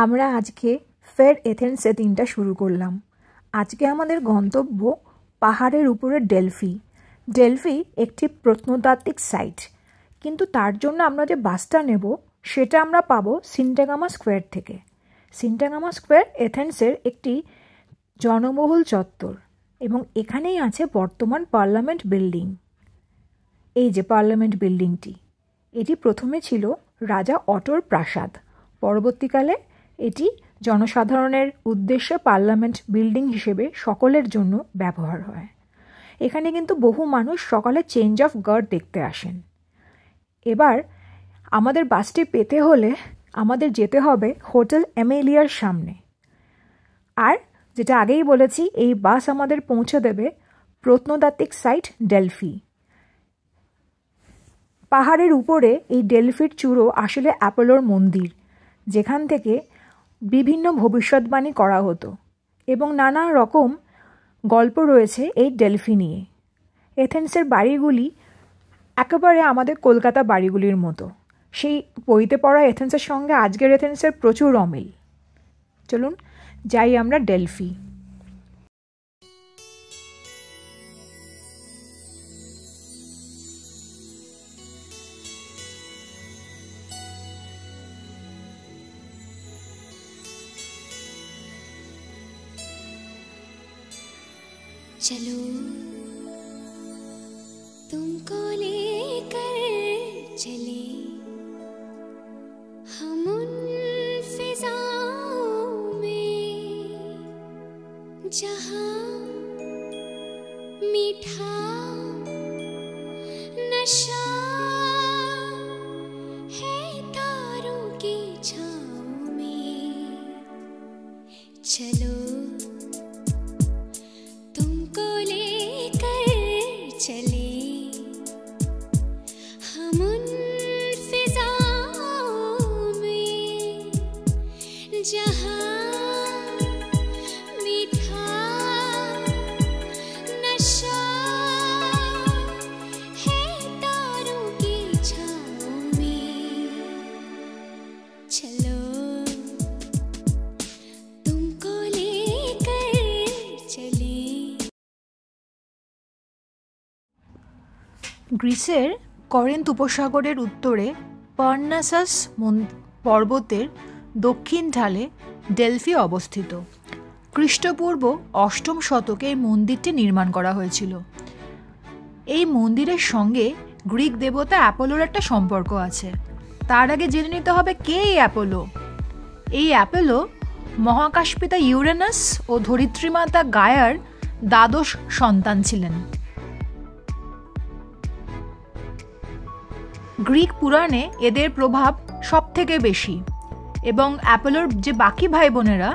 আমরা আজকে ফের এথেন্সে দিনটা শুরু করলাম। আজকে আমাদের গন্তব্য পাহাড়ের উপরে ডেলফি। ডেলফি একটি প্রত্নতাত্ত্বিক সাইট, কিন্তু তার জন্য আমরা যে বাসটা নেব সেটা আমরা পাবো সিন্টাগামা স্কোয়ার থেকে। সিন্টাগামা স্কোয়ার এথেন্সের একটি জনবহুল চত্বর এবং এখানেই আছে বর্তমান পার্লামেন্ট বিল্ডিং। এই যে পার্লামেন্ট বিল্ডিংটি, এটি প্রথমে ছিল রাজা অটোর প্রাসাদ, পরবর্তীকালে এটি জনসাধারণের উদ্দেশ্যে পার্লামেন্ট বিল্ডিং হিসেবে সকলের জন্য ব্যবহার হয়। এখানে কিন্তু বহু মানুষ সকালে চেঞ্জ অফ গার্ড দেখতে আসেন। এবার আমাদের বাসটি পেতে হলে আমাদের যেতে হবে হোটেল এমেলিয়ার সামনে। আর যেটা আগেই বলেছি, এই বাস আমাদের পৌঁছে দেবে প্রত্নতাত্ত্বিক সাইট ডেলফি। পাহাড়ের উপরে এই ডেলফির চূড়ো আসলে অ্যাপোলোর মন্দির, যেখান থেকে বিভিন্ন ভবিষ্যৎবাণী করা হতো এবং নানা রকম গল্প রয়েছে এই ডেলফি নিয়ে। এথেন্সের বাড়িগুলি একেবারে আমাদের কলকাতা বাড়িগুলির মতো। সেই বইতে পড়া এথেন্সের সঙ্গে আজকের এথেন্সের প্রচুর অমিল। চলুন যাই আমরা ডেলফি। चलो तुमको लेकर चले हम उन फिजाओं में जहां मीठा नशा है तारों की छाँव में। चलो चले हम उन फिजाओं में जहां मीठा नशा है तारों की छाँव में। चलो तुमको लेकर चले। গ্রিসের করিন্থ উপসাগরের উত্তরে পারনাসাস পর্বতের দক্ষিণ ঢালে ডেলফি অবস্থিত। খ্রিস্টপূর্ব 8ম শতকে এই মন্দিরটি নির্মাণ করা হয়েছিল। এই মন্দিরের সঙ্গে গ্রিক দেবতা অ্যাপোলোর একটা সম্পর্ক আছে। তার আগে জেনে নিতে হবে কে এই অ্যাপোলো। এই অ্যাপোলো মহাকাশপিতা ইউরেনাস ও ধরিত্রীমাতা গায়ার দ্বাদশ সন্তান ছিলেন। গ্রিক পুরাণে এদের প্রভাব সব থেকে বেশি এবং অ্যাপোলোর যে বাকি ভাই বোনেরা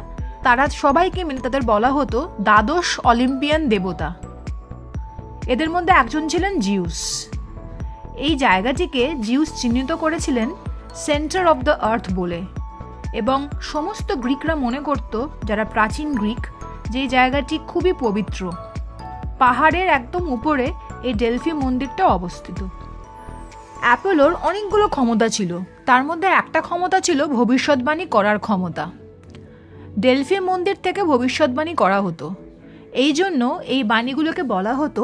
তারা সবাইকে মিলে তাদের বলা হতো দ্বাদশ অলিম্পিয়ান দেবতা। এদের মধ্যে একজন ছিলেন জিউস। এই জায়গাটিকে জিউস চিহ্নিত করেছিলেন সেন্টার অফ দ্য আর্থ বলে, এবং সমস্ত গ্রিকরা মনে করত, যারা প্রাচীন গ্রিক, যে জায়গাটি খুবই পবিত্র। পাহাড়ের একদম উপরে এই ডেলফি মন্দিরটা অবস্থিত। অ্যাপোলোর অনেকগুলো ক্ষমতা ছিল, তার মধ্যে একটা ক্ষমতা ছিল ভবিষ্যৎবাণী করার ক্ষমতা। ডেলফি মন্দির থেকে ভবিষ্যৎবাণী করা হতো, এই জন্য এই বাণীগুলোকে বলা হতো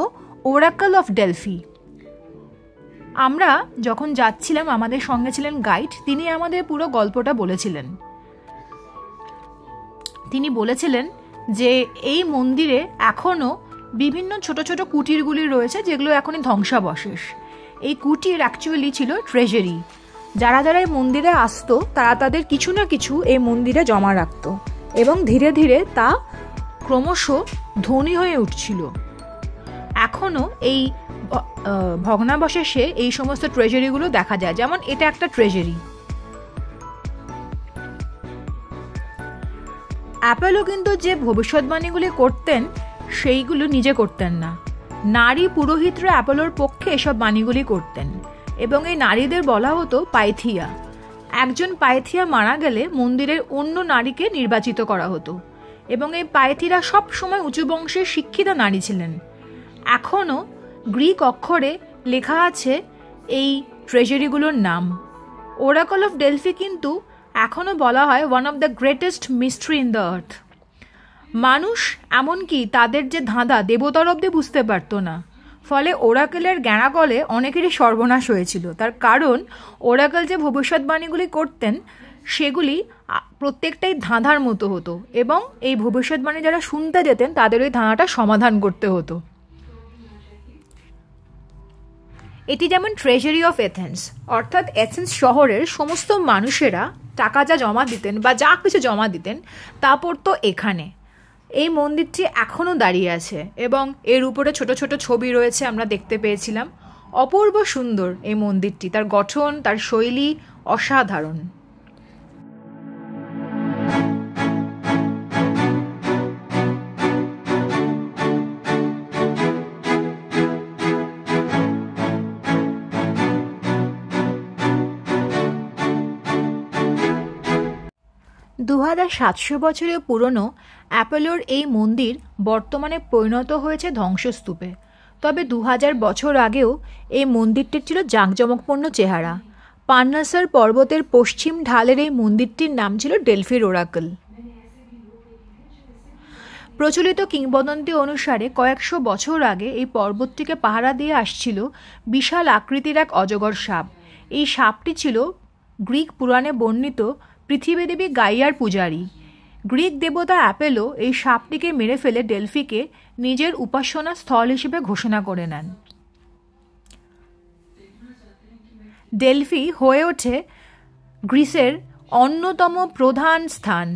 ওরাকল অফ ডেলফি। আমরা যখন যাচ্ছিলাম, আমাদের সঙ্গে ছিলেন গাইড, তিনি আমাদের পুরো গল্পটা বলেছিলেন। তিনি বলেছিলেন যে এই মন্দিরে এখনও বিভিন্ন ছোট ছোট কুটিরগুলি রয়েছে, যেগুলো এখনই ধ্বংসাবশেষ। এই কুটির অ্যাকচুয়ালি ছিল ট্রেজারি। যারা যারা এই মন্দিরে আসতো তারা তাদের কিছু না কিছু এই মন্দিরে জমা রাখত এবং ধীরে ধীরে তা ক্রমশ ধনী হয়ে উঠছিল। এখনও এই ভগ্নাবশেষে এই সমস্ত ট্রেজারিগুলো দেখা যায়, যেমন এটা একটা ট্রেজারি। অ্যাপোলো কিন্তু যে ভবিষ্যৎবাণীগুলি করতেন সেইগুলো নিজে করতেন না, নারী পুরোহিতরা অ্যাপোলোর পক্ষে এসব বাণীগুলি করতেন এবং এই নারীদের বলা হতো পাইথিয়া। একজন পাইথিয়া মারা গেলে মন্দিরের অন্য নারীকে নির্বাচিত করা হতো এবং এই পাইথিরা সব সময় উঁচু বংশের শিক্ষিতা নারী ছিলেন। এখনও গ্রিক অক্ষরে লেখা আছে এই ট্রেজারিগুলোর নাম। ওরাকল অফ ডেলফি কিন্তু এখনও বলা হয় one of the greatest mystery in the earth. মানুষ এমনকি তাদের যে ধাঁধা দেবতার অব্দি বুঝতে পারতো না, ফলে ওরাকেলের জ্ঞানাকলে অনেকেরই সর্বনাশ হয়েছিল। তার কারণ ওরাকেল যে ভবিষ্যৎবাণীগুলি করতেন সেগুলি প্রত্যেকটাই ধাঁধার মতো হতো, এবং এই ভবিষ্যৎবাণী যারা শুনতে যেতেন তাদের ওই ধাঁধাটা সমাধান করতে হতো। এটি যেমন ট্রেজারি অফ এথেন্স, অর্থাৎ এথেন্স শহরের সমস্ত মানুষেরা টাকা যা জমা দিতেন বা যা কিছু জমা দিতেন তা পড়তো এখানে। এই মন্দিরটি এখনও দাঁড়িয়ে আছে এবং এর উপরে ছোট ছোট ছবি রয়েছে, আমরা দেখতে পেয়েছিলাম। অপূর্ব সুন্দর এই মন্দিরটি, তার গঠন, তার শৈলী অসাধারণ। দু 2700 বছরের পুরনো অ্যাপোলোর এই মন্দির বর্তমানে পরিণত হয়েছে ধ্বংসস্তূপে। তবে 2000 বছর আগেও এই মন্দিরটির ছিল জাঁকজমকপূর্ণ চেহারা। পান্নাসার পর্বতের পশ্চিম ঢালের এই মন্দিরটির নাম ছিল ডেলফির ওরাকল। প্রচলিত কিংবদন্তি অনুসারে কয়েকশো বছর আগে এই পর্বতটিকে পাহারা দিয়ে আসছিল বিশাল আকৃতির এক অজগর সাপ। এই সাপটি ছিল গ্রিক পুরাণে বর্ণিত পৃথিবীদেবী গাইয়ার পূজারী। গ্রিক দেবতা অ্যাপোলো এই সাপটিকে মেরে ফেলে ডেলফিকে নিজের উপাসনা স্থল হিসেবে ঘোষণা করে নেন। ডেলফি হয়ে ওঠে গ্রিসের অন্যতম প্রধান স্থান।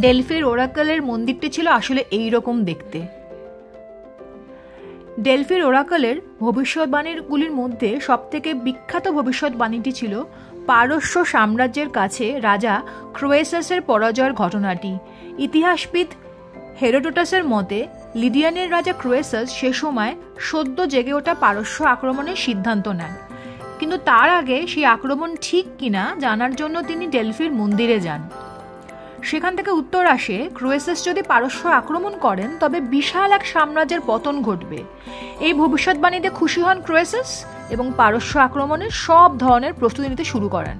ডেলফির ওরাকলের মন্দিরটি ছিল আসলে এই রকম দেখতে। ডেলফির ওরাকলের ভবিষ্যৎবাণীগুলির মধ্যে সবথেকে বিখ্যাত ভবিষ্যৎবাণীটি ছিল পারস্য সাম্রাজ্যের কাছে রাজা ক্রোয়েসাসের পরাজয়ের ঘটনাটি। ইতিহাসবিদ হেরোডোটাসের মতে লিডিয়ানের রাজা ক্রোয়েসাস সে সময় সদ্য জেগে ওঠা পারস্য আক্রমণের সিদ্ধান্ত নেন, কিন্তু তার আগে সেই আক্রমণ ঠিক কিনা জানার জন্য তিনি ডেলফির মন্দিরে যান। সেখান থেকে উত্তর আসে ক্রোয়েসাস যদি পারস্য আক্রমণ করেন তবে বিশাল এক সাম্রাজ্যের পতন ঘটবে। এই ভবিষ্যৎবাণীতে খুশি হন ক্রোয়েসাস এবং পারস্য আক্রমণের সব ধরনের প্রস্তুতি নিতে শুরু করেন।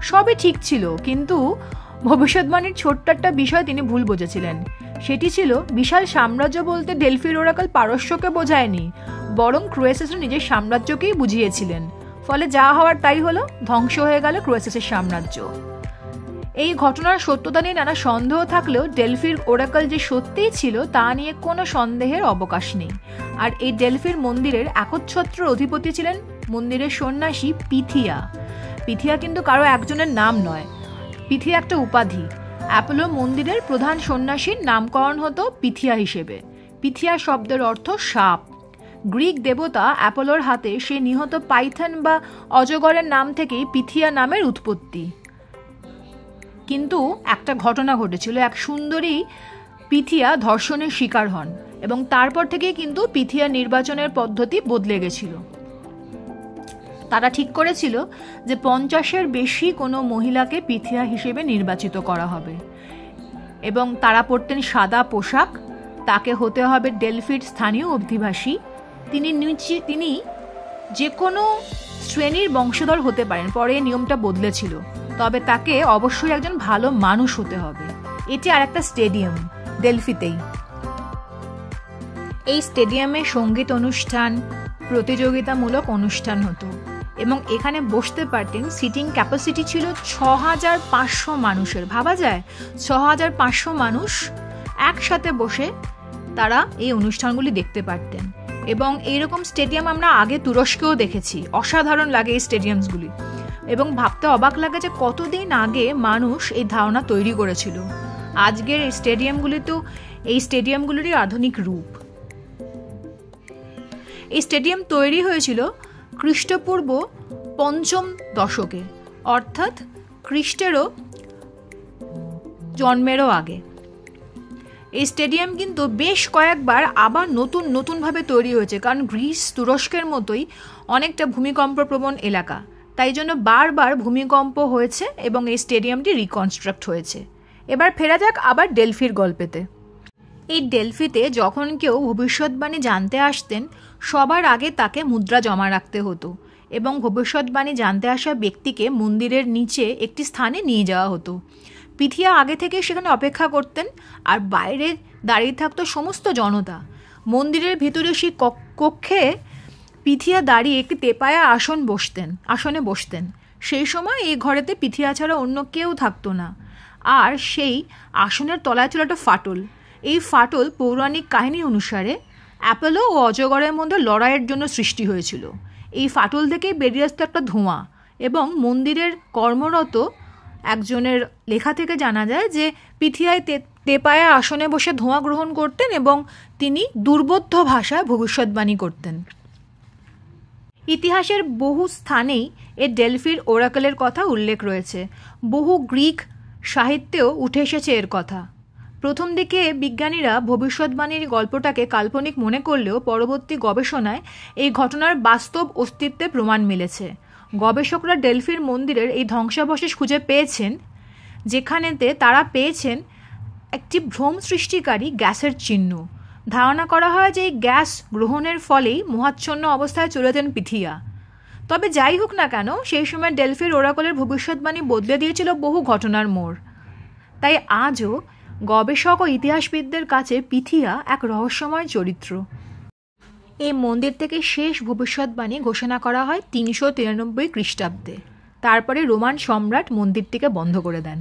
সবই ঠিক ছিল, কিন্তু ভবিষ্যৎবাণীর ছোট্ট একটা বিষয় তিনি ভুল বুঝেছিলেন। সেটি ছিল বিশাল সাম্রাজ্য বলতে ডেলফির ওরাকল পারস্যকে বোঝায়নি, বরং ক্রোয়েসাসের নিজের সাম্রাজ্যকেই বুঝিয়েছিলেন। ফলে যা হওয়ার তাই হলো, ধ্বংস হয়ে গেল ক্রোয়েসাসের সাম্রাজ্য। এই ঘটনার সত্যতা নিয়ে নানা সন্দেহ থাকলেও ডেলফির ওরাকল যে সত্যিই ছিল তা নিয়ে কোনো সন্দেহের অবকাশ নেই। আর এই ডেলফির মন্দিরের একচ্ছত্র অধিপতি ছিলেন মন্দিরের সন্ন্যাসী পিথিয়া। পিথিয়া কিন্তু কারো একজনের নাম নয়, পিথিয়া একটা উপাধি। অ্যাপোলো মন্দিরের প্রধান সন্ন্যাসীর নামকরণ হতো পিথিয়া হিসেবে। পিথিয়া শব্দের অর্থ সাপ। গ্রিক দেবতা অ্যাপোলোর হাতে সে নিহত পাইথন বা অজগরের নাম থেকেই পিথিয়া নামের উৎপত্তি। কিন্তু একটা ঘটনা ঘটেছিল, এক সুন্দরী পিথিয়া ধর্ষণের শিকার হন এবং তারপর থেকেই কিন্তু পিথিয়া নির্বাচনের পদ্ধতি বদলে গেছিল। তারা ঠিক করেছিল যে 50-এর বেশি কোনো মহিলাকে পিথিয়া হিসেবে নির্বাচিত করা হবে এবং তারা পরতেন সাদা পোশাক। তাকে হতে হবে ডেলফির স্থানীয় অধিবাসী। তিনি যে কোনো শ্রেণীর বংশধর হতে পারেন, পরে নিয়মটা বদলেছিল। তবে তাকে অবশ্যই একজন ভালো মানুষ হতে হবে। এটি আর একটা স্টেডিয়াম ডেলফিতেই। এই স্টেডিয়ামে সঙ্গীত অনুষ্ঠান, প্রতিযোগিতামূলক অনুষ্ঠান হতো এবং এখানে বসতে পারতেন। সিটিং ক্যাপাসিটি ছিল 6500 মানুষের। ভাবা যায় 6500 মানুষ একসাথে বসে তারা এই অনুষ্ঠানগুলি দেখতে পারতেন। এবং এইরকম স্টেডিয়াম আমরা আগে তুরস্কেও দেখেছি। অসাধারণ লাগে এই স্টেডিয়ামসগুলি এবং ভাবতে অবাক লাগে যে কতদিন আগে মানুষ এই ধারণা তৈরি করেছিল। আজকের এই স্টেডিয়ামগুলি তো এই স্টেডিয়ামগুলিরই আধুনিক রূপ। এই স্টেডিয়াম তৈরি হয়েছিল খ্রিস্টপূর্ব 5ম দশকে, অর্থাৎ খ্রিস্টেরও জন্মেরও আগে। এই স্টেডিয়াম কিন্তু বেশ কয়েকবার আবার নতুনভাবে তৈরি হয়েছে, কারণ গ্রিস তুরস্কের মতোই অনেকটা ভূমিকম্পপ্রবণ এলাকা। তাই জন্য বারবার ভূমিকম্প হয়েছে এবং এই স্টেডিয়ামটি রিকনস্ট্রাক্ট হয়েছে। এবার ফেরা যাক আবার ডেলফির গল্পেতে। এই ডেলফিতে যখন কেউ ভবিষ্যৎবাণী জানতে আসতেন সবার আগে তাকে মুদ্রা জমা রাখতে হতো এবং ভবিষ্যৎবাণী জানতে আসা ব্যক্তিকে মন্দিরের নিচে একটি স্থানে নিয়ে যাওয়া হতো। পিথিয়া আগে থেকে সেখানে অপেক্ষা করতেন, আর বাইরে দাঁড়িয়ে থাকতো সমস্ত জনতা। মন্দিরের ভিতরে সেই কক্ষে পিথিয়া দাঁড়িয়ে একটি তেপায়া আসনে বসতেন। সেই সময় এই ঘরেতে পিথিয়া ছাড়া অন্য কেউ থাকতো না। আর সেই আসনের তলায় ছিল একটা ফাটল। এই ফাটল পৌরাণিক কাহিনী অনুসারে অ্যাপোলো ও অজগরের মধ্যে লড়াইয়ের জন্য সৃষ্টি হয়েছিল। এই ফাটল থেকেই বেরিয়ে আসতো একটা ধোঁয়া, এবং মন্দিরের কর্মরত একজনের লেখা থেকে জানা যায় যে পিথিয়ায় তেপায়া আসনে বসে ধোঁয়া গ্রহণ করতেন এবং তিনি দুর্বোধ্য ভাষায় ভবিষ্যৎবাণী করতেন। ইতিহাসের বহু স্থানেই এই ডেলফির ওরাকেলের কথা উল্লেখ রয়েছে। বহু গ্রিক সাহিত্যেও উঠে এসেছে এর কথা। প্রথম দিকে বিজ্ঞানীরা ভবিষ্যৎবাণীর গল্পটাকে কাল্পনিক মনে করলেও পরবর্তী গবেষণায় এই ঘটনার বাস্তব অস্তিত্বে প্রমাণ মিলেছে। গবেষকরা ডেলফির মন্দিরের এই ধ্বংসাবশেষ খুঁজে পেয়েছেন, যেখানেতে তারা পেয়েছেন একটি ভ্রম সৃষ্টিকারী গ্যাসের চিহ্ন। ধারণা করা হয় যে এই গ্যাস গ্রহণের ফলেই মোহাচ্ছন্ন অবস্থায় চলে যান পিথিয়া। তবে যাই হোক না কেন, সেই সময় ডেলফির ওরাকলের ভবিষ্যৎবাণী বদলে দিয়েছিল বহু ঘটনার মোড়। তাই আজও গবেষক ও ইতিহাসবিদদের কাছে পিথিয়া এক রহস্যময় চরিত্র। এই মন্দির থেকে শেষ ভবিষ্যৎবাণী ঘোষণা করা হয় 393 খ্রিস্টাব্দে। তারপরে রোমান সম্রাট মন্দিরটিকে বন্ধ করে দেন।